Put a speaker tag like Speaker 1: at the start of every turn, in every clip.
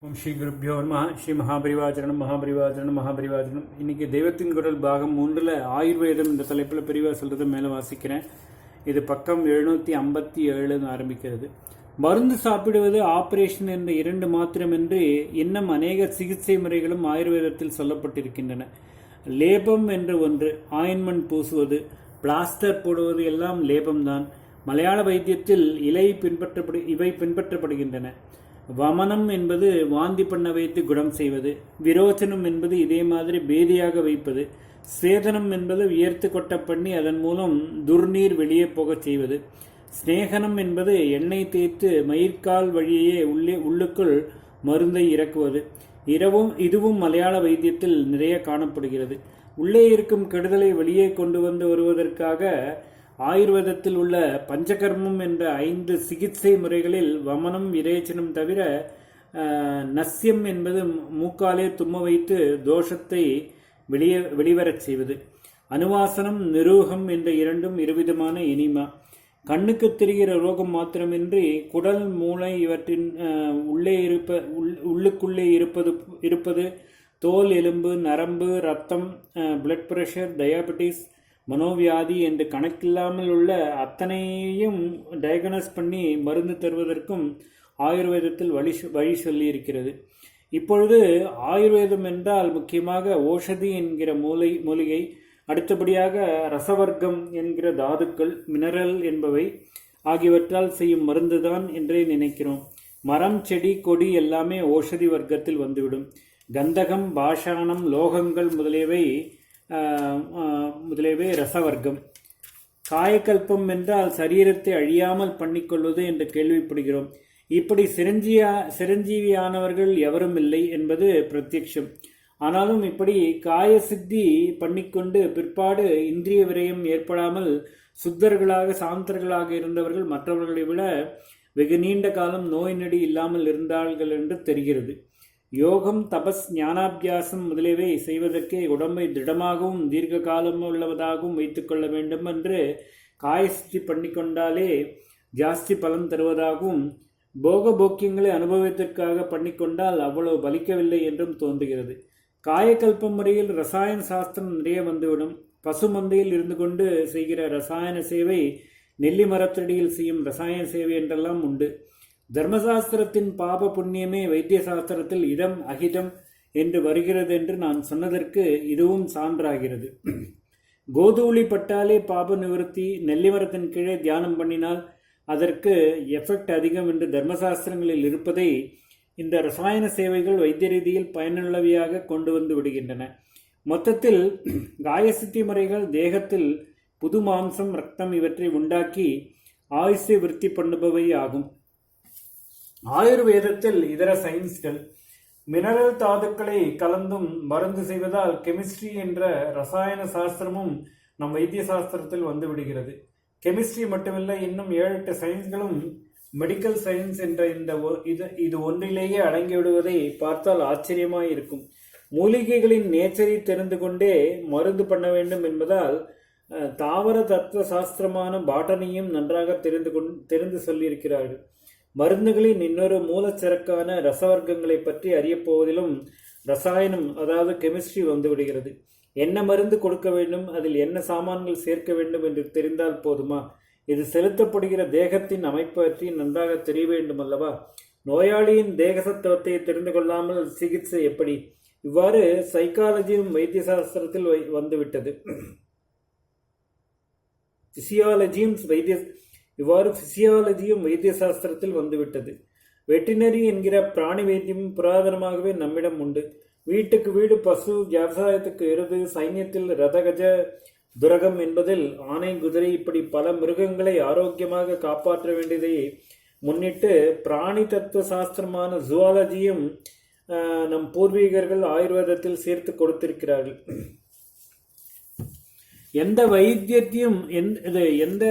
Speaker 1: ஓம் ஸ்ரீ குருப்பியோ நம. ஸ்ரீ மகாபரிவாச்சரணம் மகாபரிவாச்சரணம் மகாபரிவாச்சரணம். இன்னைக்கு தெய்வத்தின் குரல் பாகம் 3ல் ஆயுர்வேதம் இந்த தலைப்பில் பிரிவாக சொல்கிறத மேலே வாசிக்கிறேன். இது பக்கம் 757 ஆரம்பிக்கிறது. மருந்து சாப்பிடுவது ஆபரேஷன் என்ற 2 மாத்திரமின்றி இன்னும் அநேக சிகிச்சை முறைகளும் ஆயுர்வேதத்தில் சொல்லப்பட்டிருக்கின்றன. லேபம் என்று ஒன்று, ஆயின்மெண்ட் பூசுவது, பிளாஸ்டர் போடுவது எல்லாம் லேபம்தான். மலையாள வைத்தியத்தில் இவை பின்பற்றப்படுகின்றன. வமனம் என்பது வாந்தி பண்ண வைத்து குணம் செய்வது. விரோச்சனம் என்பது இதே மாதிரி பேதியாக வைப்பது. ஸ்வேதனம் என்பது வியர்த்து கொட்ட பண்ணி அதன் மூலம் துர்நீர் வெளியே போகச் செய்வது. ஸ்நேகனம் என்பது எண்ணெய் தேய்த்து மயிர்கால் வழியே உள்ளுக்குள் மருந்தை இறக்குவது. இதுவும் மலையாள வைத்தியத்தில் நிறைய காணப்படுகிறது. உள்ளே இருக்கும் கெடுதலை வெளியே கொண்டு வந்து வருவதற்காக ஆயுர்வேதத்தில் உள்ள பஞ்சகர்மம் என்ற 5 சிகிச்சை முறைகளில் வமனம் விரேச்சனம் தவிர நஸ்யம் என்பது மூக்காலே தும்ம வைத்து தோஷத்தை வெளிவரச் செய்வது. அனுவாசனம் நிரூகம் என்ற 2ம் இருவிதமான இனிமா. கண்ணுக்கு தெரிகிற ரோகம் மாத்திரமின்றி குடல் மூளை இவற்றின் உள்ளுக்குள்ளே இருப்பது தோல் எலும்பு நரம்பு இரத்தம் பிளட் பிரஷர் டயாபெட்டிஸ் மனோவியாதி என்று கணக்கில்லாமல் உள்ள அத்தனையும் டயக்னோஸ் பண்ணி மருந்து தருவதற்கும் ஆயுர்வேதத்தில் வழி சொல்லியிருக்கிறது. இப்பொழுது ஆயுர்வேதம் என்றால் முக்கியமாக ஓஷதி என்கிற மூலிகை, அடுத்தபடியாக ரசவர்க்கம் என்கிற தாதுக்கள், மினரல் என்பவை ஆகியவற்றால் செய்யும் மருந்துதான் என்றே நினைக்கிறோம். மரம் செடி கொடி எல்லாமே ஓஷதி வர்க்கத்தில் வந்துவிடும். கந்தகம் பாஷாணம் லோகங்கள் முதலியவை ரசவர்க்கம். காயக்கல்பம் என்றால் சரீரத்தை அழியாமல் பண்ணிக்கொள்வது என்று கேள்விப்படுகிறோம். இப்படி சிரஞ்சீவியானவர்கள் எவரும் இல்லை என்பது பிரத்யக்ஷம். ஆனாலும் இப்படி காய சித்தி பண்ணிக்கொண்டு பிற்பாடு இந்திரிய விரயம் ஏற்படாமல் சுத்தர்களாக சாந்தர்களாக இருந்தவர்கள் மற்றவர்களை விட வெகு நீண்ட காலம் நோய் நொடி இல்லாமல் இருந்தார்கள் என்று தெரிகிறது. யோகம் தபஸ் ஞானாபியாசம் முதலியவை செய்வதற்கே உடம்பை திடமாகவும் தீர்க்க காலம் உள்ளவதாகவும் வைத்துக்கொள்ள வேண்டும் என்று காயசித்தி பண்ணிக்கொண்டாலே ஜாஸ்தி பலன் தருவதாகவும் போக்கியங்களை அனுபவத்திற்காக பண்ணிக்கொண்டால் அவ்வளவு பலிக்கவில்லை என்றும் தோன்றுகிறது. காயக்கல்ப முறையில் ரசாயன சாஸ்திரம் நிறைய வந்துவிடும். பசு மந்தையில் இருந்து கொண்டு செய்கிற ரசாயன சேவை, நெல்லி மரத்தடியில் செய்யும் ரசாயன சேவை என்றெல்லாம் உண்டு. தர்மசாஸ்திரத்தின் பாப புண்ணியமே வைத்திய சாஸ்திரத்தில் இதம் அகிதம் என்று வருகிறது என்று நான் சொன்னதற்கு இதுவும் சான்றாகிறது. கோதூளி பட்டாலே பாப நிவர்த்தி, நெல்லிமரத்தின் கீழே தியானம் பண்ணினால் அதற்கு எஃபெக்ட் அதிகம் என்று தர்மசாஸ்திரங்களில் இருப்பதை இந்த ரசாயன சேவைகள் வைத்திய ரீதியில் பயனுள்ளவையாக கொண்டு வந்து விடுகின்றன. மொத்தத்தில் காயசித்தி முறைகள் தேகத்தில் புது மாம்சம் ரத்தம் இவற்றை உண்டாக்கி ஆயுசை விருத்தி பண்ணுபவை ஆகும். ஆயுர்வேதத்தில் இதர சயின்ஸ்கள் மினரல் தாதுக்களை கலந்தும் மருந்து செய்வதால் கெமிஸ்ட்ரி என்ற ரசாயன சாஸ்திரமும் நம் வைத்திய சாஸ்திரத்தில் வந்து விடுகிறது. கெமிஸ்ட்ரி மட்டுமில்லை, இன்னும் 7-8 சயின்ஸ்களும் மெடிக்கல் சயின்ஸ் என்ற இது ஒன்றிலேயே அடங்கிவிடுவதை பார்த்தால் ஆச்சரியமாய் இருக்கும். மூலிகைகளின் நேச்சரை தெரிந்து கொண்டே மருந்து பண்ண வேண்டும் என்பதால் தாவர தத்துவ சாஸ்திரமான பாட்டனியும் நன்றாக தெரிந்து சொல்லியிருக்கிறார்கள். மருந்துகளின் இன்னொரு மூலச்சரக்கான ரசவர்க்கங்களை பற்றி அறியப்போவதிலும் ரசாயனம் அதாவது கெமிஸ்ட்ரி வந்துவிடுகிறது. என்ன மருந்து கொடுக்க வேண்டும், அதில் என்ன சாமான்கள் சேர்க்க வேண்டும் என்று தெரிந்தால் போதுமா? இது செலுத்தப்படுகிற தேகத்தின் அமைப்பு பற்றி நன்றாக தெரிய வேண்டும் அல்லவா? நோயாளியின் தேக சத்துவத்தை தெரிந்து கொள்ளாமல் சிகிச்சை எப்படி? இவ்வாறு சைக்காலஜியும் வைத்திய சாஸ்திரத்தில் வந்துவிட்டது. பிசியாலஜியும் வைத்திய சாஸ்திரத்தில் வந்துவிட்டது. வெட்டினரி என்கிற பிராணி வைத்தியம் புராதனமாகவே நம்மிடம் உண்டு. வீட்டுக்கு வீடு பசு, விவசாயத்துக்கு எருது, சைன்யத்தில் ரதகஜ துரகம் என்பதில் ஆனை குதிரை, இப்படி பல மிருகங்களை ஆரோக்கியமாக காப்பாற்ற வேண்டியதை முன்னிட்டு பிராணி தத்துவ சாஸ்திரமான ஜுவாலஜியும் நம் பூர்வீகர்கள் ஆயுர்வேதத்தில் சேர்த்து கொடுத்திருக்கிறார்கள். எந்த வைத்தியத்தையும் எந்த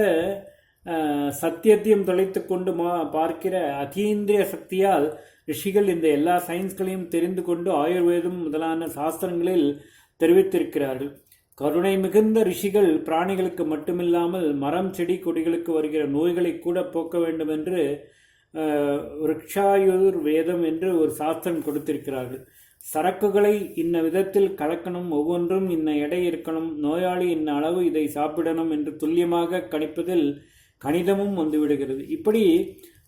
Speaker 1: சத்தியத்தையும் தொலைத்து கொண்டு பார்க்கிற அதீந்திரிய சக்தியால் ரிஷிகள் இந்த எல்லா சயின்ஸ்களையும் தெரிந்து கொண்டு ஆயுர்வேதம் முதலான சாஸ்திரங்களில் தெரிவித்திருக்கிறார்கள். கருணை மிகுந்த ரிஷிகள் பிராணிகளுக்கு மட்டுமில்லாமல் மரம் செடி கொடிகளுக்கு வருகிற நோய்களை கூட போக்க வேண்டும் என்று விரக்ஷாயுர் வேதம் என்று ஒரு சாஸ்திரம் கொடுத்திருக்கிறார்கள். சரக்குகளை இன்ன விதத்தில் கலக்கணும், ஒவ்வொன்றும் இன்ன எடை இருக்கணும், நோயாளி இன்ன அளவு இதை சாப்பிடணும் என்று துல்லியமாக கணிப்பதில் கணிதமும் வந்துவிடுகிறது. இப்படி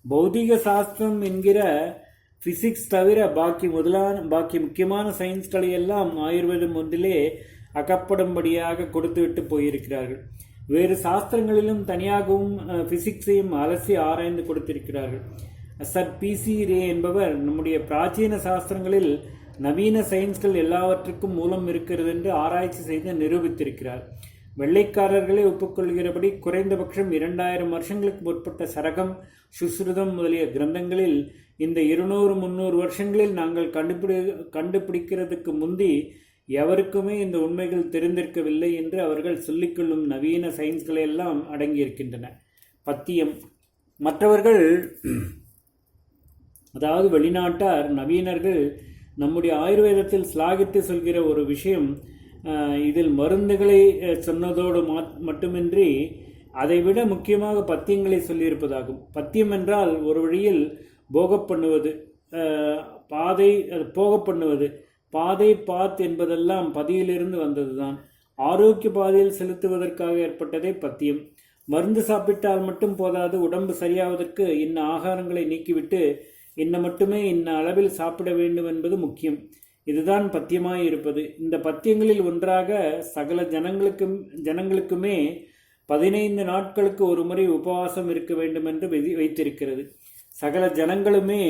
Speaker 1: பௌதிக சாஸ்திரம் என்கிற பிசிக்ஸ் தவிர பாக்கி முக்கியமான சயின்ஸ்களை எல்லாம் ஆயுர்வேதம் ஒன்றிலே அகப்படும்படியாக கொடுத்துவிட்டு போயிருக்கிறார்கள். வேறு சாஸ்திரங்களிலும் தனியாகவும் பிசிக்ஸையும் அலசி ஆராய்ந்து கொடுத்திருக்கிறார்கள். சர் PC ரே என்பவர் நம்முடைய பிராச்சீன சாஸ்திரங்களில் நவீன சயின்ஸ்கள் எல்லாவற்றுக்கும் மூலம் இருக்கிறது என்று ஆராய்ச்சி செய்து நிரூபித்திருக்கிறார். வெள்ளைக்காரர்களே ஒப்புக்கொள்கிறபடி குறைந்தபட்சம் 2000 வருஷங்களுக்கு முற்பட்ட சரகம், சுஸ்ருதம் முதலிய கிரந்தங்களில் இந்த 200-300 வருஷங்களில் நாங்கள் கண்டுபிடிக்கிறதுக்கு முந்தி எவருக்குமே இந்த உண்மைகள் தெரிந்திருக்கவில்லை என்று அவர்கள் சொல்லிக்கொள்ளும் நவீன சயின்ஸ்களை எல்லாம் அடங்கியிருக்கின்றன. பத்தியம். மற்றவர்கள், அதாவது வெளிநாட்டார் நவீனர்கள் நம்முடைய ஆயுர்வேதத்தில் ஸ்லாகித்து சொல்கிற ஒரு விஷயம், இதில் மருந்துகளை சொன்னதோடு மட்டுமின்றி அதைவிட முக்கியமாக பத்தியங்களை சொல்லியிருப்பதாகும். பத்தியம் என்றால் ஒரு வழியில் போகப் பண்ணுவது, பாதை பாத் என்பதெல்லாம் பதியிலிருந்து வந்ததுதான். ஆரோக்கிய பாதையில் செலுத்துவதற்காக ஏற்பட்டதே பத்தியம். மருந்து சாப்பிட்டால் மட்டும் போதாது, உடம்பு சரியாவதற்கு இன்ன ஆகாரங்களை நீக்கிவிட்டு இன்ன மட்டுமே இன்ன அளவில் சாப்பிட வேண்டும் என்பது முக்கியம். இதுதான் பத்தியமாய் இருப்பது. இந்த பத்தியங்களில் ஒன்றாக சகல ஜனங்களுக்குமே 15 நாட்களுக்கு ஒரு முறை உபவாசம் இருக்க வேண்டும் என்று வைத்திருக்கிறது. சகல ஜனங்களுமே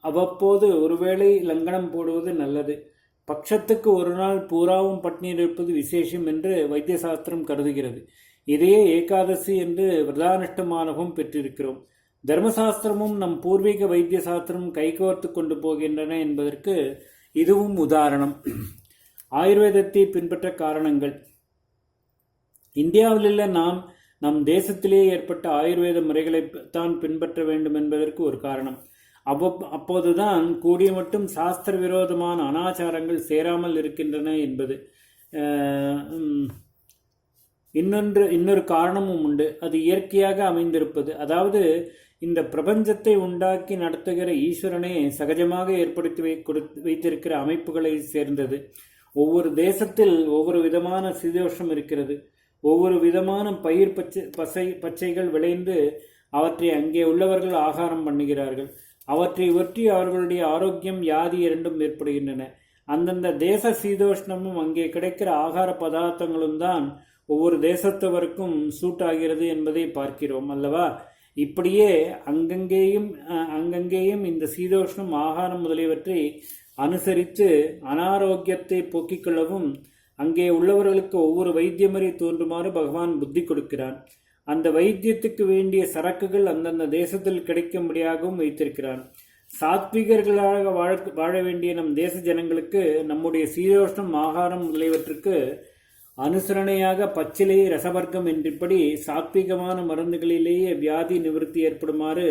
Speaker 1: அவ்வப்போது ஒருவேளை லங்கனம் போடுவது நல்லது. பட்சத்துக்கு ஒரு நாள் பூராவும் பட்னி இருப்பது விசேஷம் என்று வைத்திய சாஸ்திரம் கருதுகிறது. இதையே ஏகாதசி என்று விரதானுஷ்டமானவும் பெற்றிருக்கிறோம். தர்மசாஸ்திரமும் நம் பூர்வீக வைத்திய சாஸ்திரமும் கைகோர்த்து கொண்டு போகின்றன என்பதற்கு இதுவும் உதாரணம். ஆயுர்வேதத்தை பின்பற்ற காரணங்கள். இந்தியாவிலுள்ள நம் தேசத்திலேயே ஏற்பட்ட ஆயுர்வேத முறைகளை தான் பின்பற்ற வேண்டும் என்பதற்கு ஒரு காரணம். அப்போதுதான் கூடிய மட்டும் சாஸ்திர விரோதமான அனாச்சாரங்கள் சேராமல் இருக்கின்றன என்பது. இன்னொரு காரணமும் உண்டு. அது இயற்கையாக அமைந்திருப்பது. அதாவது இந்த பிரபஞ்சத்தை உண்டாக்கி நடத்துகிற ஈஸ்வரனே சகஜமாக ஏற்படுத்தி வைத்திருக்கிற அமைப்புகளை சேர்ந்தது. ஒவ்வொரு தேசத்தில் ஒவ்வொரு விதமான சீதோஷம் இருக்கிறது. ஒவ்வொரு விதமான பயிர் பச்சைகள் விளைந்து அவற்றை அங்கே உள்ளவர்கள் ஆகாரம் பண்ணுகிறார்கள். அவற்றை ஒற்றி அவர்களுடைய ஆரோக்கியம், வியாதி இரண்டும் ஏற்படுகின்றன. அந்தந்த தேச சீதோஷ்ணமும் அங்கே கிடைக்கிற ஆகார பதார்த்தங்களும் தான் ஒவ்வொரு தேசத்தவருக்கும் சூட் ஆகிறது என்பதை பார்க்கிறோம் அல்லவா? இப்படியே அங்கங்கேயும் இந்த சீதோஷ்ணம், ஆகாரம் முதலியவற்றை அனுசரித்து அனாரோக்கியத்தை போக்கிக் கொள்ளவும் அங்கே உள்ளவர்களுக்கு ஒவ்வொரு வைத்தியமுறை தோன்றுமாறு பகவான் புத்தி கொடுக்கிறான். அந்த வைத்தியத்துக்கு வேண்டிய சரக்குகள் அந்தந்த தேசத்தில் கிடைக்கும்படியாகவும் வைத்திருக்கிறான். சாத்விகர்களாக வாழ வேண்டிய நம் தேச ஜனங்களுக்கு நம்முடைய சீதோஷ்ணம், ஆகாரம் முதலியவற்றுக்கு அனுசரணையாக பச்சிலை, ரசவர்க்கம் என்றிப்படி சாத்விகமான மருந்துகளிலேயே வியாதி நிவர்த்தி ஏற்படுமாறு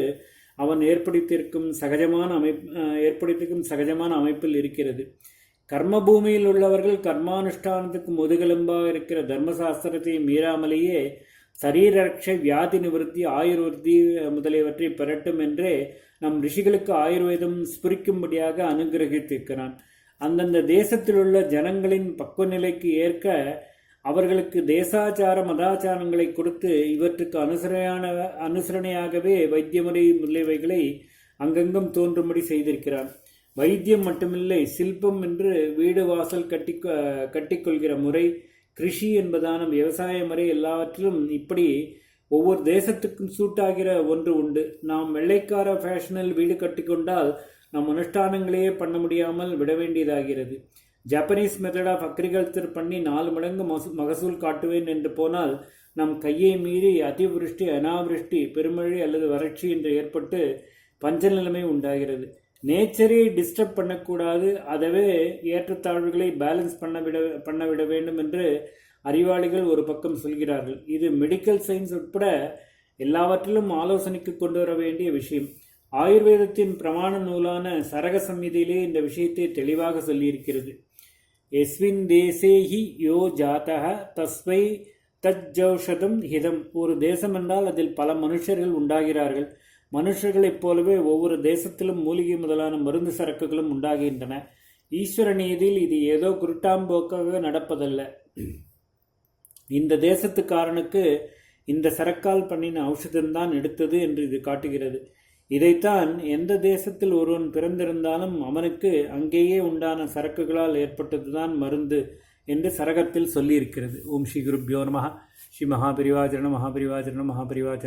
Speaker 1: அவன் ஏற்படுத்தியிருக்கும் சகஜமான அமைப்பில் இருக்கிறது. கர்மபூமியில் உள்ளவர்கள் கர்மானுஷ்டானத்துக்கு முதுகெலும்பாக இருக்கிற தர்மசாஸ்திரத்தை மீறாமலேயே சரீரரட்சை, வியாதி நிவர்த்தி, ஆயுர்வர்த்தி முதலியவற்றை பெறட்டும் என்றே நம் ரிஷிகளுக்கு ஆயுர்வேதம் ஸ்புரிக்கும்படியாக அனுகிரகித்திருக்கிறான். அந்தந்த தேசத்திலுள்ள ஜனங்களின் பக்குவநிலைக்கு ஏற்க அவர்களுக்கு தேசாச்சார மதாச்சாரங்களை கொடுத்து இவற்றுக்கு அனுசரணையாகவே வைத்தியமுறை முதலியவைகளை அங்கங்கும் தோன்றும்படி செய்திருக்கிறான். வைத்தியம் மட்டுமில்லை, சில்பம் என்று வீடு வாசல் கட்டிக்கொள்கிற முறை, கிருஷி என்பதான விவசாய முறை எல்லாவற்றிலும் இப்படி ஒவ்வொரு தேசத்துக்கும் சூட்டாகிற ஒன்று உண்டு. நாம் வெள்ளைக்கார ஃபேஷனில் வீடு கட்டிக்கொண்டால் நம் அனுஷ்டானங்களையே பண்ண முடியாமல் விட வேண்டியதாகிறது. ஜப்பனீஸ் மெத்தட் ஆஃப் அக்ரிகல்ச்சர் பண்ணி 4 மடங்கு மகசூல் காட்டுவேன் என்று போனால் நம் கையை மீறி அதிவிருஷ்டி, அனாவிருஷ்டி, பெருமழை அல்லது வறட்சி என்று ஏற்பட்டு பஞ்ச நிலைமை உண்டாகிறது. நேச்சரை டிஸ்டர்ப் பண்ணக்கூடாது, அதவே ஏற்றத்தாழ்வுகளை பேலன்ஸ் பண்ண விட வேண்டும் என்று அறிவாளிகள் ஒரு பக்கம் சொல்கிறார்கள். இது மெடிக்கல் சயின்ஸ் உட்பட எல்லாவற்றிலும் ஆலோசனைக்கு கொண்டு வர வேண்டிய விஷயம். ஆயுர்வேதத்தின் பிரமாண நூலான சரக சம்ஹிதையிலே இந்த விஷயத்தை தெளிவாக சொல்லியிருக்கிறது. எஸ்வின் தேசேஹி யோ ஜாதக தஸ்வை தஜ்ஜௌஷதம் ஹிதம். ஒரு தேசம் என்றால் அதில் பல மனுஷர்கள் உண்டாகிறார்கள். மனுஷர்களைப் போலவே ஒவ்வொரு தேசத்திலும் மூலிகை முதலான மருந்து சரக்குகளும் உண்டாகின்றன. ஈஸ்வர நீதியில் இது ஏதோ குருட்டாம்போக்காக நடப்பதல்ல. இந்த தேசத்துக்காரனுக்கு இந்த சரக்கால் பண்ணின ஔஷதம்தான் எடுத்தது என்று இது காட்டுகிறது. இதைத்தான் எந்த தேசத்தில் ஒருவன் பிறந்திருந்தாலும் அவனுக்கு அங்கேயே உண்டான சரக்குகளால் ஏற்பட்டதுதான் மருந்து என்று சரகத்தில் சொல்லியிருக்கிறது. ஓம் ஸ்ரீ குருப்யோ நமஹ. ஸ்ரீ மகாபரிவாஜரணம் மகாபரிவாஜரணம் மகாபரிவாஜரணம்.